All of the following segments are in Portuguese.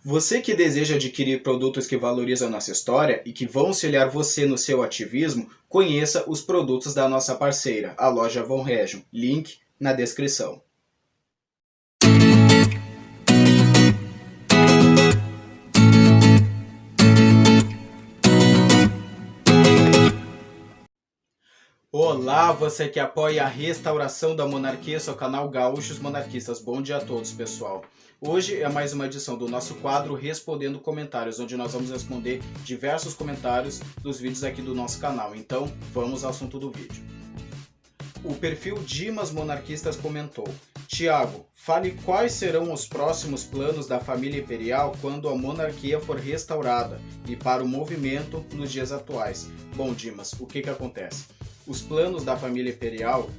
Você que deseja adquirir produtos que valorizam nossa história e que vão auxiliar você no seu ativismo, conheça os produtos da nossa parceira, a loja Von Region. Link na descrição. Olá, você que apoia a restauração da monarquia, seu canal Gaúchos Monarquistas. Bom dia a todos, pessoal. Hoje é mais uma edição do nosso quadro Respondendo Comentários, onde nós vamos responder diversos comentários dos vídeos aqui do nosso canal. Então, vamos ao assunto do vídeo. O perfil Dimas Monarquistas comentou: Tiago, fale quais serão os próximos planos da família imperial quando a monarquia for restaurada e para o movimento nos dias atuais. Bom, Dimas, o que acontece? Os planos da família imperial,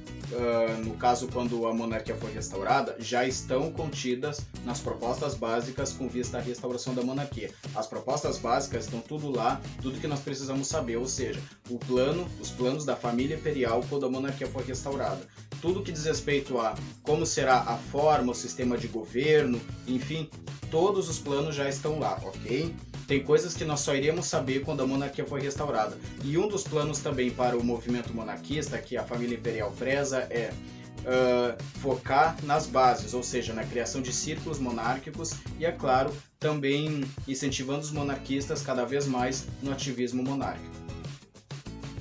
no caso quando a monarquia for restaurada, já estão contidas nas propostas básicas com vista à restauração da monarquia. As propostas básicas estão tudo lá, tudo que nós precisamos saber, ou seja, os planos da família imperial quando a monarquia for restaurada. Tudo que diz respeito a como será a forma, o sistema de governo, enfim, todos os planos já estão lá, ok? Tem coisas que nós só iremos saber quando a monarquia for restaurada. E um dos planos também para o movimento monarquista, que a família imperial preza, é focar nas bases, ou seja, na criação de círculos monárquicos e, é claro, também incentivando os monarquistas cada vez mais no ativismo monárquico.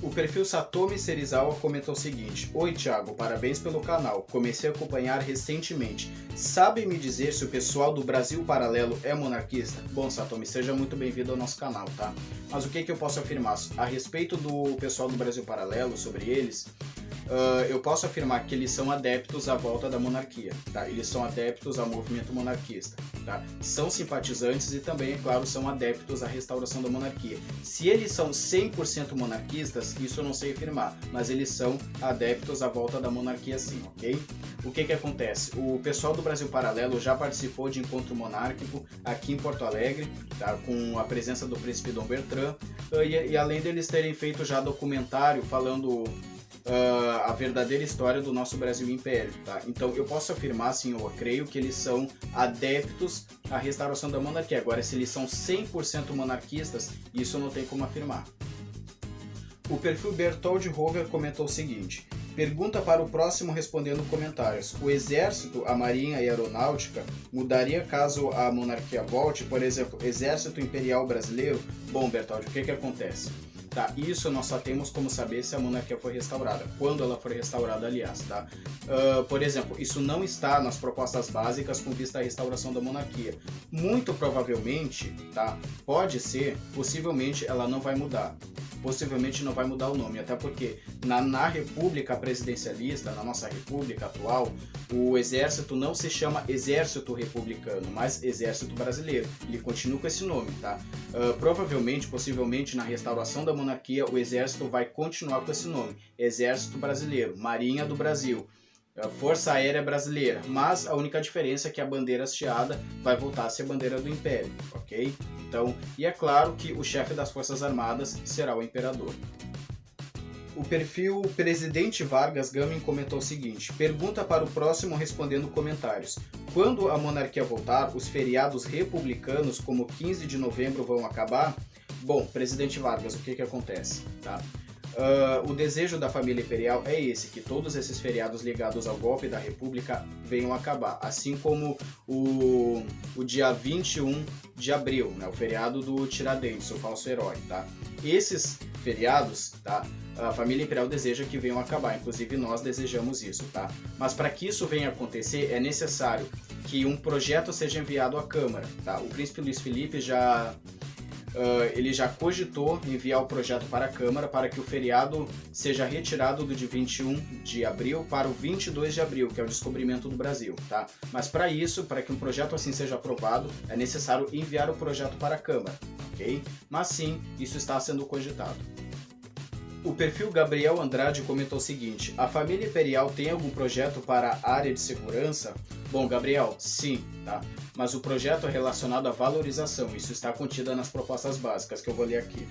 O perfil Satomi Serizawa comentou o seguinte: Oi Thiago, parabéns pelo canal, comecei a acompanhar recentemente. Sabe me dizer se o pessoal do Brasil Paralelo é monarquista? Bom, Satomi, seja muito bem-vindo ao nosso canal, tá? Mas o que eu posso afirmar? A respeito do pessoal do Brasil Paralelo, sobre eles, eu posso afirmar que eles são adeptos à volta da monarquia, tá? Eles são adeptos ao movimento monarquista, tá? São simpatizantes e também, é claro, são adeptos à restauração da monarquia. Se eles são 100% monarquistas, isso eu não sei afirmar, mas eles são adeptos à volta da monarquia sim, ok? O que acontece? O pessoal do Brasil Paralelo já participou de encontro monárquico aqui em Porto Alegre, tá? Com a presença do príncipe Dom Bertrand, e além deles terem feito já documentário falando a verdadeira história do nosso Brasil Império, tá? Então eu posso afirmar, sim, eu creio que eles são adeptos à restauração da monarquia. Agora, se eles são 100% monarquistas, isso eu não tem como afirmar. O perfil Bertold Rover comentou o seguinte: pergunta para o próximo respondendo comentários. O exército, a marinha e a aeronáutica mudaria caso a monarquia volte? Por exemplo, exército imperial brasileiro? Bom, Bertold, o que acontece? Tá, isso nós só temos como saber se a monarquia foi restaurada, quando ela for restaurada, aliás, tá? Por exemplo, isso não está nas propostas básicas com vista à restauração da monarquia. Muito provavelmente, tá? Pode ser, possivelmente ela não vai mudar. Possivelmente não vai mudar o nome, até porque na república presidencialista, na nossa república atual, o exército não se chama exército republicano, mas exército brasileiro. Ele continua com esse nome, tá? Provavelmente, possivelmente, na restauração da monarquia, o exército vai continuar com esse nome, exército brasileiro, marinha do Brasil, Força Aérea Brasileira, mas a única diferença é que a bandeira hasteada vai voltar a ser a bandeira do Império, ok? Então, e é claro que o chefe das Forças Armadas será o imperador. O perfil Presidente Vargas Gamin comentou o seguinte: pergunta para o próximo respondendo comentários. Quando a monarquia voltar, os feriados republicanos como 15 de novembro vão acabar? Bom, Presidente Vargas, o que acontece, tá? O desejo da família imperial é esse, que todos esses feriados ligados ao golpe da República venham acabar, assim como o dia 21 de abril, né, o feriado do Tiradentes, o falso herói, tá? Esses feriados, tá, a família imperial deseja que venham acabar, inclusive nós desejamos isso, tá? Mas para que isso venha acontecer, é necessário que um projeto seja enviado à Câmara, tá? O príncipe Luiz Felipe ele já cogitou enviar o projeto para a Câmara para que o feriado seja retirado do dia 21 de abril para o 22 de abril, que é o descobrimento do Brasil, tá? Mas para isso, para que um projeto assim seja aprovado, é necessário enviar o projeto para a Câmara, ok? Mas sim, isso está sendo cogitado. O perfil Gabriel Andrade comentou o seguinte: a família imperial tem algum projeto para a área de segurança? Bom, Gabriel, sim, tá? Mas o projeto é relacionado à valorização, isso está contido nas propostas básicas, que eu vou ler aqui.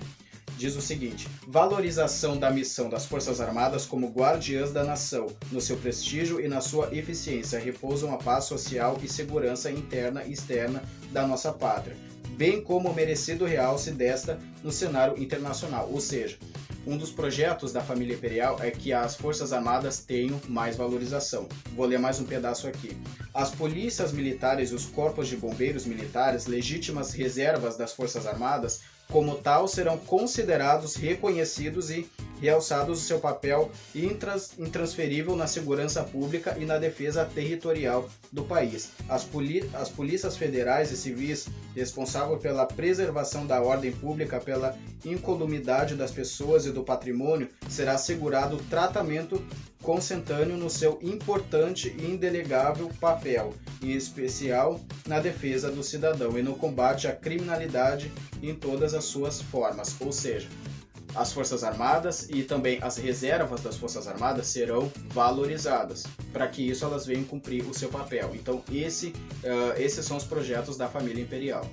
diz o seguinte: valorização da missão das Forças Armadas como guardiãs da nação, no seu prestígio e na sua eficiência, repousam a paz social e segurança interna e externa da nossa pátria, bem como o merecido realce desta no cenário internacional. Ou seja, um dos projetos da família imperial é que as Forças Armadas tenham mais valorização. Vou ler mais um pedaço aqui. As polícias militares e os corpos de bombeiros militares, legítimas reservas das Forças Armadas, como tal, serão considerados, reconhecidos e realçados o seu papel intransferível na segurança pública e na defesa territorial do país. As polícias federais e civis responsáveis pela preservação da ordem pública, pela incolumidade das pessoas e do patrimônio, será assegurado tratamento consentâneo no seu importante e indelegável papel, em especial na defesa do cidadão e no combate à criminalidade em todas as suas formas. Ou seja, as Forças Armadas e também as reservas das Forças Armadas serão valorizadas. Para que isso elas venham cumprir o seu papel. Então esses são os projetos da família imperial.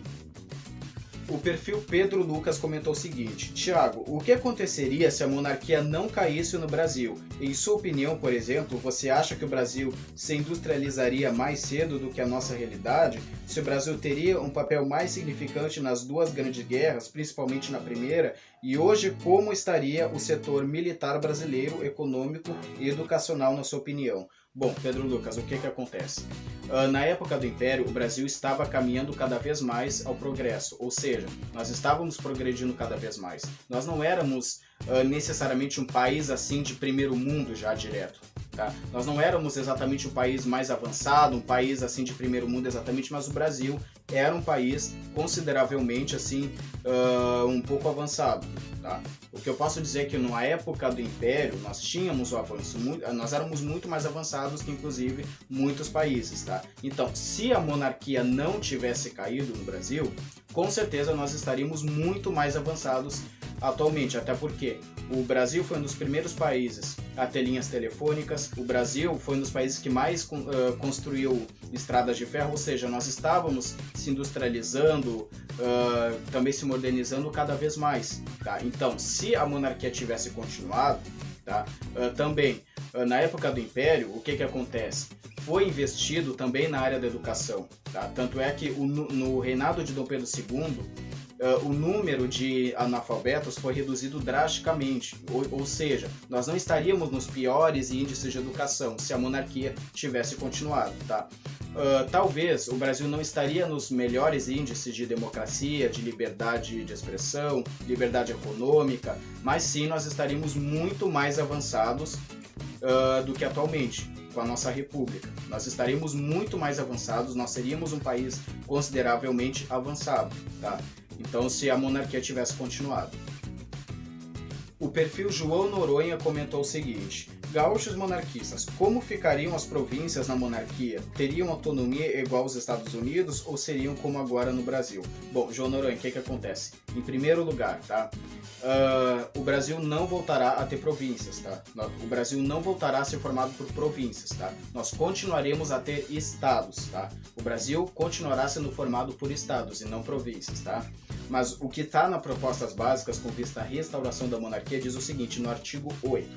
O perfil Pedro Lucas comentou o seguinte: Tiago, o que aconteceria se a monarquia não caísse no Brasil? Em sua opinião, por exemplo, você acha que o Brasil se industrializaria mais cedo do que a nossa realidade? Se o Brasil teria um papel mais significante nas duas grandes guerras, principalmente na primeira? E hoje, como estaria o setor militar brasileiro, econômico e educacional, na sua opinião? Bom, Pedro Lucas, o que acontece? Na época do Império, o Brasil estava caminhando cada vez mais ao progresso, ou seja, nós estávamos progredindo cada vez mais. Nós não éramos necessariamente um país assim de primeiro mundo já direto. Tá? Nós não éramos exatamente um país mais avançado, um país assim de primeiro mundo exatamente, mas o Brasil era um país consideravelmente assim, um pouco avançado. Tá? O que eu posso dizer é que na época do Império nós tínhamos o avanço, nós éramos muito mais avançados que inclusive muitos países. Tá? Então, se a monarquia não tivesse caído no Brasil, com certeza nós estaríamos muito mais avançados atualmente, até porque o Brasil foi um dos primeiros países a ter linhas telefônicas, o Brasil foi um dos países que mais construiu estradas de ferro, ou seja, nós estávamos se industrializando, também se modernizando cada vez mais. Tá? Então, se a monarquia tivesse continuado, tá? Também, na época do Império, o que acontece? Foi investido também na área da educação. Tá? Tanto é que no reinado de Dom Pedro II, o número de analfabetos foi reduzido drasticamente, ou seja, nós não estaríamos nos piores índices de educação se a monarquia tivesse continuado. Tá? Talvez o Brasil não estaria nos melhores índices de democracia, de liberdade de expressão, liberdade econômica, mas sim nós estaríamos muito mais avançados do que atualmente com a nossa república. Nós estaríamos muito mais avançados, nós seríamos um país consideravelmente avançado. Tá? Então, se a monarquia tivesse continuado. O perfil João Noronha comentou o seguinte: gaúchos monarquistas, como ficariam as províncias na monarquia? Teriam autonomia igual aos Estados Unidos ou seriam como agora no Brasil? Bom, João Noronha, o que acontece? Em primeiro lugar, tá? O Brasil não voltará a ter províncias, tá? O Brasil não voltará a ser formado por províncias, tá? Nós continuaremos a ter estados, tá? O Brasil continuará sendo formado por estados e não províncias, tá? Mas o que está nas propostas básicas com vista à restauração da monarquia diz o seguinte, no artigo 8.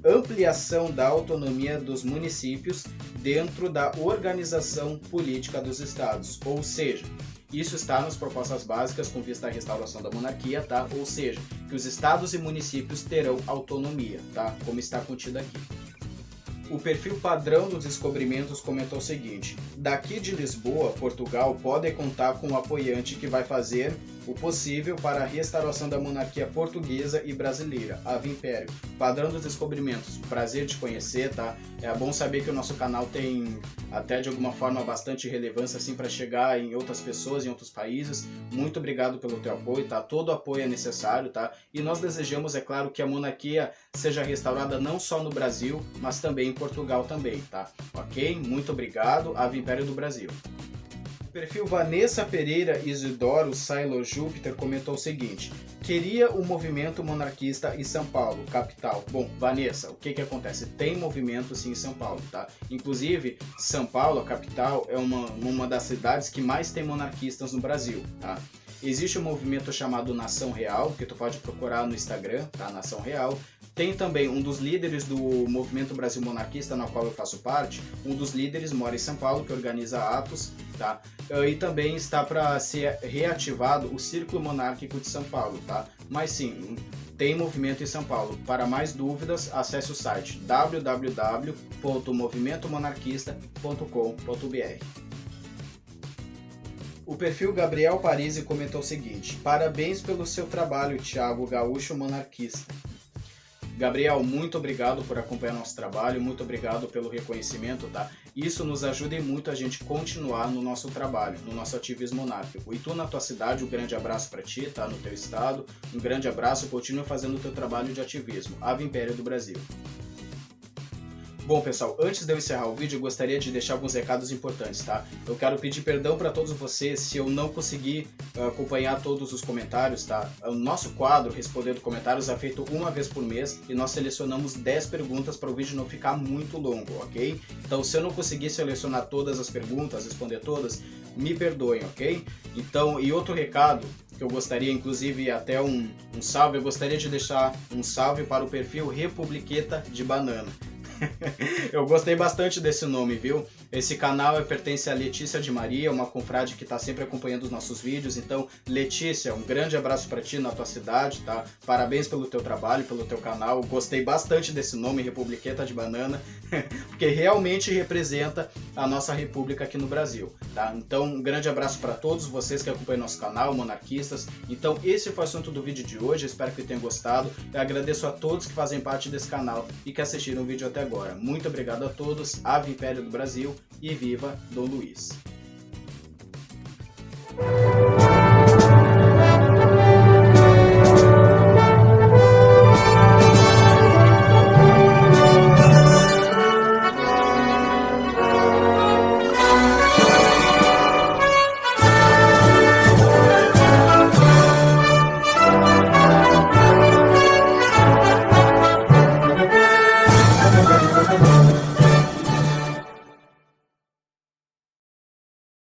Ampliação da autonomia dos municípios dentro da organização política dos estados, ou seja, isso está nas propostas básicas com vista à restauração da monarquia, tá? Ou seja, que os estados e municípios terão autonomia, tá? Como está contido aqui. O perfil Padrão dos Descobrimentos comentou o seguinte: daqui de Lisboa, Portugal, podem contar com um apoiante que vai fazer o possível para a restauração da monarquia portuguesa e brasileira, Ave Império. Padrão dos Descobrimentos, prazer te conhecer, tá? É bom saber que o nosso canal tem até de alguma forma bastante relevância assim para chegar em outras pessoas, em outros países. Muito obrigado pelo teu apoio, tá? Todo apoio é necessário, tá? E nós desejamos, é claro, que a monarquia seja restaurada não só no Brasil, mas também em Portugal também, tá? Ok? Muito obrigado. Ave Império do Brasil. O perfil Vanessa Pereira Isidoro Sailor Júpiter comentou o seguinte: queria o movimento monarquista em São Paulo, capital. Bom, Vanessa, o que acontece? Tem movimento sim em São Paulo, tá? Inclusive, São Paulo, a capital, é uma das cidades que mais tem monarquistas no Brasil, tá? Existe um movimento chamado Nação Real, que tu pode procurar no Instagram, tá? Nação Real. Tem também um dos líderes do Movimento Brasil Monarquista, na qual eu faço parte. Um dos líderes mora em São Paulo, que organiza atos, tá? E também está para ser reativado o Círculo Monárquico de São Paulo, tá? Mas sim, tem movimento em São Paulo. Para mais dúvidas, acesse o site www.movimentomonarquista.com.br. O perfil Gabriel Parisi comentou o seguinte: parabéns pelo seu trabalho, Thiago Gaúcho Monarquista. Gabriel, muito obrigado por acompanhar nosso trabalho, muito obrigado pelo reconhecimento, tá? Isso nos ajuda muito a gente continuar no nosso trabalho, no nosso ativismo monárquico. E tu na tua cidade, um grande abraço para ti, tá? No teu estado, um grande abraço, continue fazendo o teu trabalho de ativismo. Ave Império do Brasil. Bom, pessoal, antes de eu encerrar o vídeo, eu gostaria de deixar alguns recados importantes, tá? Eu quero pedir perdão para todos vocês se eu não conseguir acompanhar todos os comentários, tá? O nosso quadro Respondendo Comentários é feito uma vez por mês e nós selecionamos 10 perguntas para o vídeo não ficar muito longo, ok? Então, se eu não conseguir selecionar todas as perguntas, responder todas, me perdoem, ok? Então, e outro recado que eu gostaria, inclusive até um salve, eu gostaria de deixar um salve para o perfil Republiqueta de Banana. Eu gostei bastante desse nome, viu? Esse canal pertence a Letícia de Maria, uma confrade que está sempre acompanhando os nossos vídeos. Então, Letícia, um grande abraço para ti na tua cidade, tá? Parabéns pelo teu trabalho, pelo teu canal. Gostei bastante desse nome, Republiqueta de Banana, porque realmente representa a nossa república aqui no Brasil, tá? Então, um grande abraço para todos vocês que acompanham nosso canal, monarquistas. Então, esse foi o assunto do vídeo de hoje. Espero que tenham gostado. Eu agradeço a todos que fazem parte desse canal e que assistiram o vídeo até agora. Muito obrigado a todos, Ave Império do Brasil e viva Dom Luiz!